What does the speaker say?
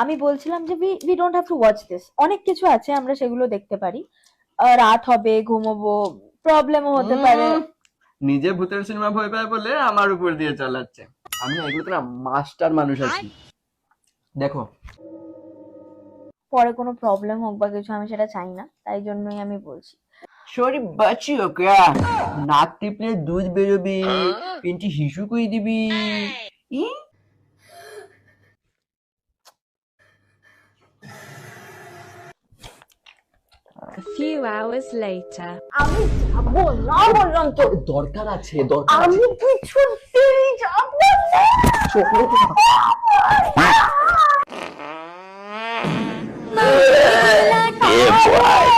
আমি বলছিলাম যে we don't have to watch this, অনেক কিছু আছে আমরা সেগুলো দেখতে পারি। রাত হবে, ঘুমোবো, প্রবলেমও হতে পারে। নিজে ভূতের সিনেমা ভয় পায় বলে আমার উপর দিয়ে চালাচ্ছে। আমি না এগুলোতে না মাস্টার মানুষ আছি, দেখো। পরে কোনো প্রবলেম হোক বা কিছু, আমি সেটা চাই না, তাই জন্যই আমি বলছি। সরি বাঁচিও ক্যা, নাক টিপলে দুধ বেরোবি, পিন্টি হিসু কই দিবি। ই A few hours later. আমি যাবো না বললাম তো, দরকার আছে, দরকার আমি আছে। কিছুতেই যাবো না। চলো না। Yeah, boy.